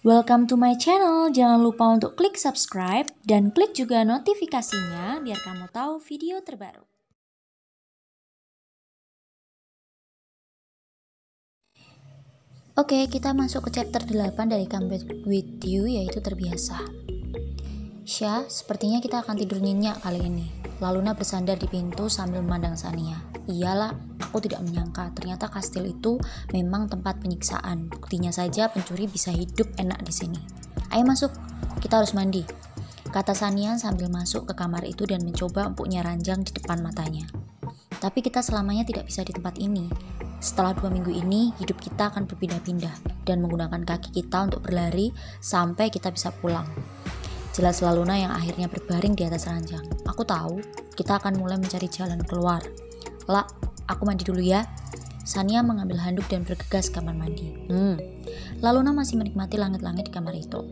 Welcome to my channel. Jangan lupa untuk klik subscribe dan klik juga notifikasinya biar kamu tahu video terbaru. Oke, kita masuk ke chapter 8 dari Come Back With You, yaitu terbiasa. Syah, sepertinya kita akan tidur nyenyak kali ini. Laluna bersandar di pintu sambil memandang Sania. Iyalah, aku tidak menyangka ternyata kastil itu memang tempat penyiksaan. Buktinya saja pencuri bisa hidup enak di sini. Ayo masuk, kita harus mandi, kata Sania sambil masuk ke kamar itu dan mencoba empuknya ranjang di depan matanya. Tapi kita selamanya tidak bisa di tempat ini. Setelah 2 minggu ini, hidup kita akan berpindah-pindah dan menggunakan kaki kita untuk berlari sampai kita bisa pulang. Jelas Laluna yang akhirnya berbaring di atas ranjang. Aku tahu, kita akan mulai mencari jalan keluar. Lah, aku mandi dulu ya. Sania mengambil handuk dan bergegas ke kamar mandi. Laluna masih menikmati langit-langit di kamar itu.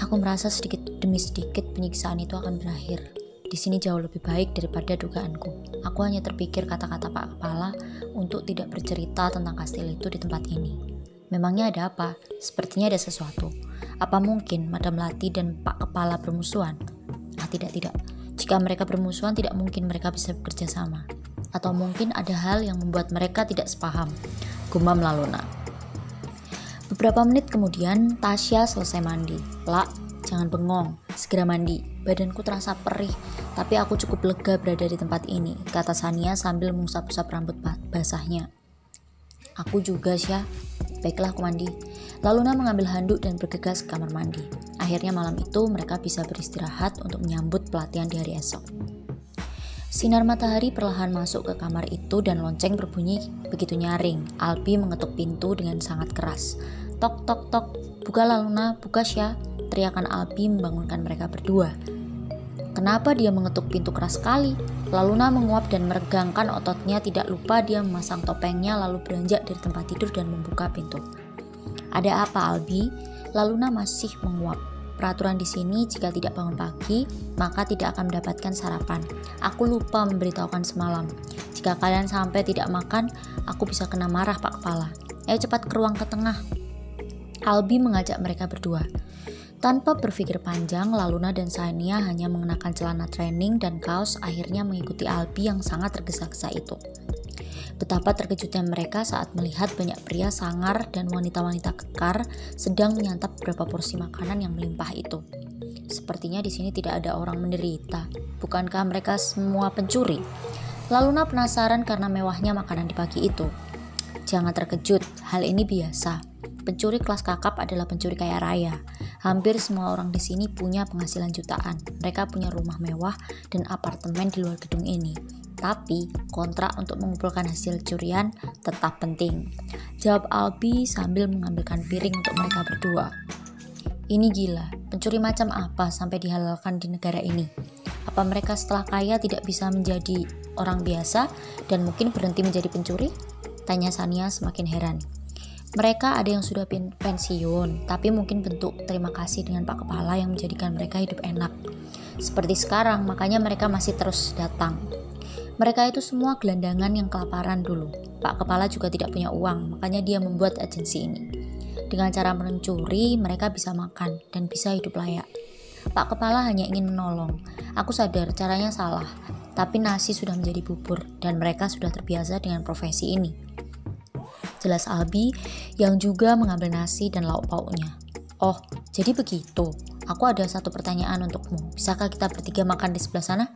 Aku merasa sedikit demi sedikit penyiksaan itu akan berakhir. Di sini jauh lebih baik daripada dugaanku. Aku hanya terpikir kata-kata Pak Kepala untuk tidak bercerita tentang kastil itu di tempat ini. Memangnya ada apa? Sepertinya ada sesuatu. Apa mungkin Madam Lati dan Pak Kepala bermusuhan? Tidak. Jika mereka bermusuhan, tidak mungkin mereka bisa bekerja sama. Atau mungkin ada hal yang membuat mereka tidak sepaham, gumam Laluna. Beberapa menit kemudian, Tasya selesai mandi. Lah, jangan bengong, segera mandi. Badanku terasa perih, tapi aku cukup lega berada di tempat ini, kata Sania sambil mengusap-usap rambut basahnya. Aku juga, Syah. Baiklah, aku mandi. Laluna mengambil handuk dan bergegas ke kamar mandi. Akhirnya malam itu mereka bisa beristirahat untuk menyambut pelatihan di hari esok. Sinar matahari perlahan masuk ke kamar itu dan lonceng berbunyi begitu nyaring. Albi mengetuk pintu dengan sangat keras. Tok tok tok, buka Laluna, buka Syah, teriakan Albi membangunkan mereka berdua. Kenapa dia mengetuk pintu keras sekali? Laluna menguap dan meregangkan ototnya, tidak lupa dia memasang topengnya lalu beranjak dari tempat tidur dan membuka pintu. Ada apa, Albi? Laluna masih menguap. Peraturan di sini jika tidak bangun pagi, maka tidak akan mendapatkan sarapan. Aku lupa memberitahukan semalam. Jika kalian sampai tidak makan, aku bisa kena marah Pak Kepala. Ayo cepat ke ruang ke tengah. Albi mengajak mereka berdua. Tanpa berpikir panjang, Laluna dan Sania hanya mengenakan celana training dan kaos, akhirnya mengikuti Albi yang sangat tergesa-gesa itu. Betapa terkejutnya mereka saat melihat banyak pria sangar dan wanita-wanita kekar sedang menyantap beberapa porsi makanan yang melimpah itu. Sepertinya di sini tidak ada orang menderita. Bukankah mereka semua pencuri? Laluna penasaran karena mewahnya makanan di pagi itu. Jangan terkejut, hal ini biasa. Pencuri kelas kakap adalah pencuri kaya raya. Hampir semua orang di sini punya penghasilan jutaan. Mereka punya rumah mewah dan apartemen di luar gedung ini. Tapi kontrak untuk mengumpulkan hasil curian tetap penting, jawab Albi sambil mengambilkan piring untuk mereka berdua. Ini gila, pencuri macam apa sampai dihalalkan di negara ini? Apa mereka setelah kaya tidak bisa menjadi orang biasa dan mungkin berhenti menjadi pencuri? Tanya Sania semakin heran. Mereka ada yang sudah pensiun, tapi mungkin bentuk terima kasih dengan Pak Kepala yang menjadikan mereka hidup enak. Seperti sekarang, makanya mereka masih terus datang. Mereka itu semua gelandangan yang kelaparan dulu. Pak Kepala juga tidak punya uang, makanya dia membuat agensi ini. Dengan cara mencuri, mereka bisa makan dan bisa hidup layak. Pak Kepala hanya ingin menolong. Aku sadar caranya salah, tapi nasi sudah menjadi bubur dan mereka sudah terbiasa dengan profesi ini. Jelas Albi yang juga mengambil nasi dan lauk pauknya. Oh, jadi begitu. Aku ada satu pertanyaan untukmu. Bisakah kita bertiga makan di sebelah sana?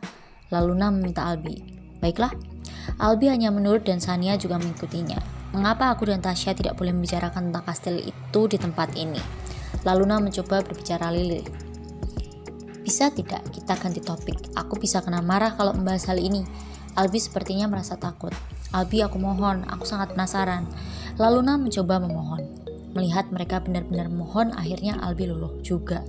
Laluna meminta Albi. Baiklah. Albi hanya menurut dan Sania juga mengikutinya. Mengapa aku dan Tasya tidak boleh membicarakan tentang kastil itu di tempat ini? Laluna mencoba berbicara lirik. Bisa tidak kita ganti topik? Aku bisa kena marah kalau membahas hal ini. Albi sepertinya merasa takut. Albi, aku mohon, aku sangat penasaran. Laluna mencoba memohon. Melihat mereka benar-benar memohon, akhirnya Albi luluh juga.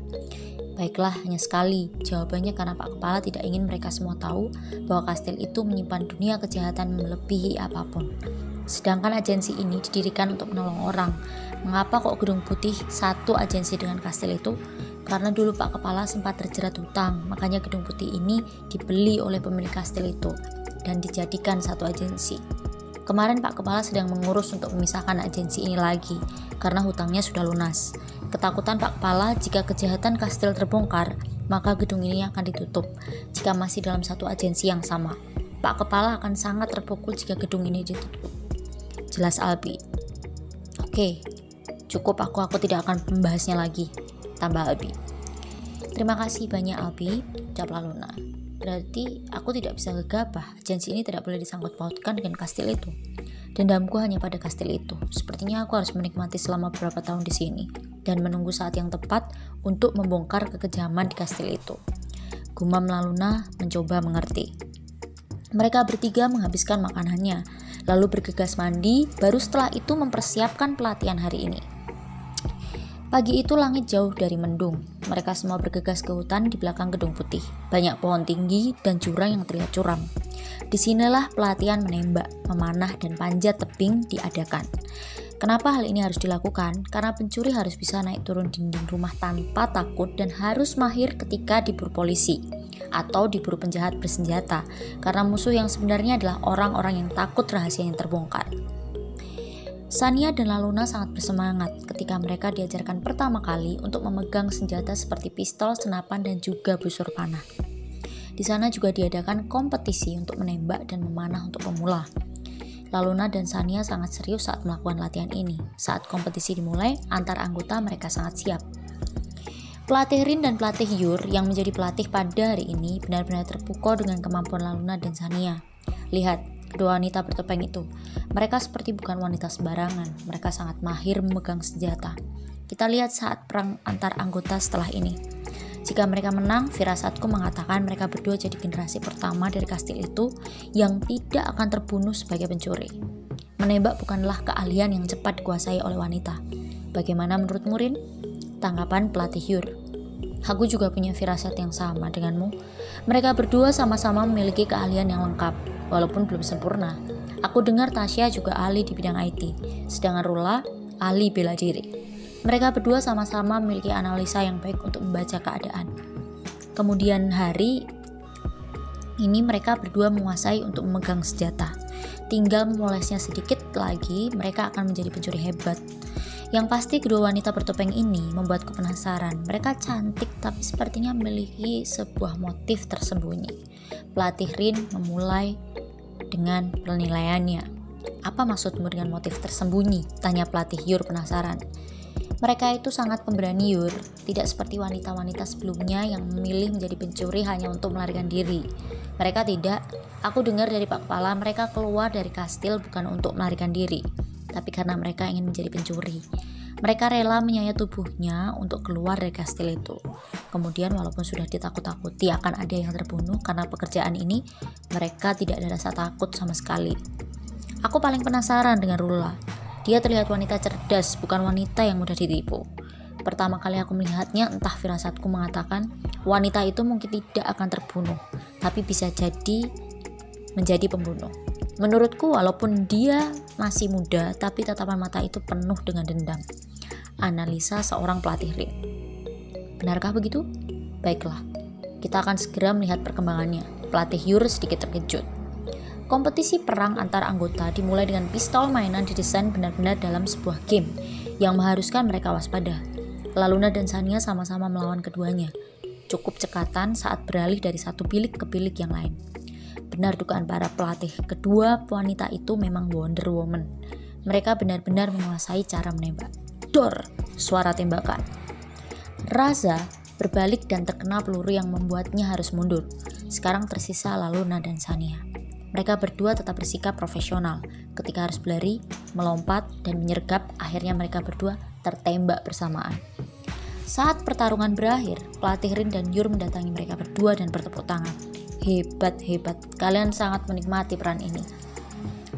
Baiklah, hanya sekali. Jawabannya karena Pak Kepala tidak ingin mereka semua tahu bahwa kastil itu menyimpan dunia kejahatan melebihi apapun. Sedangkan agensi ini didirikan untuk menolong orang. Mengapa kok Gedung Putih satu agensi dengan kastil itu? Karena dulu Pak Kepala sempat terjerat hutang, makanya Gedung Putih ini dibeli oleh pemilik kastil itu dan dijadikan satu agensi. Kemarin Pak Kepala sedang mengurus untuk memisahkan agensi ini lagi karena hutangnya sudah lunas. Ketakutan Pak Kepala jika kejahatan kastil terbongkar, maka gedung ini akan ditutup. Jika masih dalam satu agensi yang sama, Pak Kepala akan sangat terpukul jika gedung ini ditutup. Jelas Albi. Oke, cukup aku tidak akan membahasnya lagi, tambah Albi. Terima kasih banyak Albi, ucaplah Luna. Berarti aku tidak bisa gegabah, agensi ini tidak boleh disangkut pautkan dengan kastil itu. Dendamku hanya pada kastil itu. Sepertinya aku harus menikmati selama beberapa tahun di sini dan menunggu saat yang tepat untuk membongkar kekejaman di kastil itu. Gumam Luna mencoba mengerti. Mereka bertiga menghabiskan makanannya, lalu bergegas mandi, baru setelah itu mempersiapkan pelatihan hari ini. Pagi itu langit jauh dari mendung. Mereka semua bergegas ke hutan di belakang gedung putih. Banyak pohon tinggi dan jurang yang terlihat curam. Disinilah pelatihan menembak, memanah, dan panjat tebing diadakan. Kenapa hal ini harus dilakukan? Karena pencuri harus bisa naik turun dinding rumah tanpa takut dan harus mahir ketika diburu polisi atau diburu penjahat bersenjata, karena musuh yang sebenarnya adalah orang-orang yang takut rahasia yang terbongkar. Sania dan Laluna sangat bersemangat ketika mereka diajarkan pertama kali untuk memegang senjata seperti pistol, senapan, dan juga busur panah. Di sana juga diadakan kompetisi untuk menembak dan memanah untuk pemula. Laluna dan Sania sangat serius saat melakukan latihan ini. Saat kompetisi dimulai, antar anggota mereka sangat siap. Pelatih Rin dan pelatih Yur yang menjadi pelatih pada hari ini benar-benar terpukau dengan kemampuan Laluna dan Sania. Lihat, kedua wanita bertopeng itu. Mereka seperti bukan wanita sembarangan. Mereka sangat mahir memegang senjata. Kita lihat saat perang antar anggota setelah ini. Jika mereka menang, firasatku mengatakan mereka berdua jadi generasi pertama dari kastil itu yang tidak akan terbunuh sebagai pencuri. Menembak bukanlah keahlian yang cepat dikuasai oleh wanita. Bagaimana menurutmu, Rin? Tanggapan pelatih Yur. Aku juga punya firasat yang sama denganmu. Mereka berdua sama-sama memiliki keahlian yang lengkap, walaupun belum sempurna. Aku dengar Tasya juga ahli di bidang IT, sedangkan Rula ahli bela diri. Mereka berdua sama-sama memiliki analisa yang baik untuk membaca keadaan. Kemudian hari ini mereka berdua menguasai untuk memegang senjata. Tinggal memolesnya sedikit lagi, mereka akan menjadi pencuri hebat. Yang pasti kedua wanita bertopeng ini membuatku penasaran. Mereka cantik tapi sepertinya memiliki sebuah motif tersembunyi. Pelatih Rin memulai dengan penilaiannya. Apa maksudmu dengan motif tersembunyi? Tanya pelatih Yur penasaran. Mereka itu sangat pemberani Yur, tidak seperti wanita-wanita sebelumnya yang memilih menjadi pencuri hanya untuk melarikan diri. Mereka tidak. Aku dengar dari Pak Kepala mereka keluar dari kastil bukan untuk melarikan diri, tapi karena mereka ingin menjadi pencuri. Mereka rela menyayat tubuhnya untuk keluar dari kastil itu. Kemudian walaupun sudah ditakut-takuti akan ada yang terbunuh karena pekerjaan ini, mereka tidak ada rasa takut sama sekali. Aku paling penasaran dengan Rula. Dia terlihat wanita cerdas, bukan wanita yang mudah ditipu. Pertama kali aku melihatnya, entah firasatku mengatakan wanita itu mungkin tidak akan terbunuh, tapi bisa jadi menjadi pembunuh. Menurutku walaupun dia masih muda, tapi tatapan mata itu penuh dengan dendam. Analisa seorang pelatih Rin. Benarkah begitu? Baiklah, kita akan segera melihat perkembangannya. Pelatih Yur sedikit terkejut. Kompetisi perang antar anggota dimulai dengan pistol mainan didesain benar-benar dalam sebuah game yang mengharuskan mereka waspada. Laluna dan Sania sama-sama melawan keduanya. Cukup cekatan saat beralih dari satu bilik ke bilik yang lain. Benar dugaan para pelatih, kedua wanita itu memang Wonder Woman. Mereka benar-benar menguasai cara menembak. Dor! Suara tembakan. Raza berbalik dan terkena peluru yang membuatnya harus mundur. Sekarang tersisa Laluna dan Sania. Mereka berdua tetap bersikap profesional. Ketika harus berlari, melompat, dan menyergap, akhirnya mereka berdua tertembak bersamaan. Saat pertarungan berakhir, pelatih Rin dan Yur mendatangi mereka berdua dan bertepuk tangan. Hebat, kalian sangat menikmati peran ini.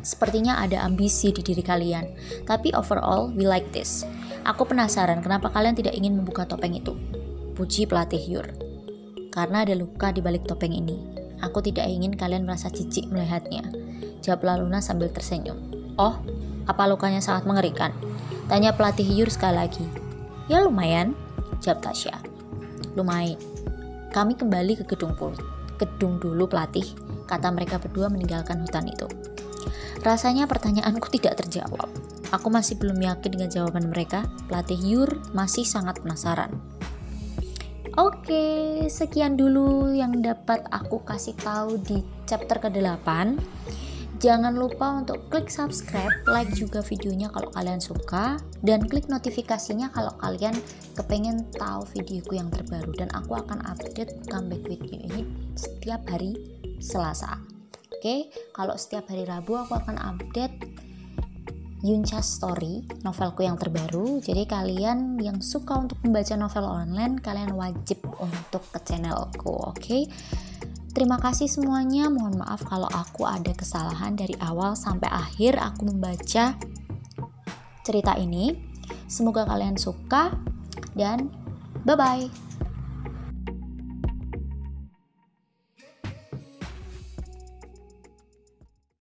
Sepertinya ada ambisi di diri kalian, tapi overall we like this. Aku penasaran kenapa kalian tidak ingin membuka topeng itu. Puji pelatih Yur. Karena ada luka di balik topeng ini. Aku tidak ingin kalian merasa jijik melihatnya. Jawab Laluna sambil tersenyum. Oh, apa lukanya sangat mengerikan? Tanya pelatih Yur sekali lagi. Ya lumayan, jawab Tasya. Lumayan. Kami kembali ke gedung dulu pelatih, kata mereka berdua meninggalkan hutan itu. Rasanya pertanyaanku tidak terjawab. Aku masih belum yakin dengan jawaban mereka. Pelatih Yur masih sangat penasaran. Oke, sekian dulu yang dapat aku kasih tahu di chapter ke-8. Jangan lupa untuk klik subscribe, like juga videonya kalau kalian suka, dan klik notifikasinya kalau kalian kepengen tahu videoku yang terbaru. Dan aku akan update comeback with you ini setiap hari Selasa. Oke, kalau setiap hari Rabu aku akan update Yuncha Story, novelku yang terbaru. Jadi kalian yang suka untuk membaca novel online, kalian wajib untuk ke channelku, oke? Terima kasih semuanya, mohon maaf kalau aku ada kesalahan dari awal sampai akhir aku membaca cerita ini. Semoga kalian suka dan bye-bye.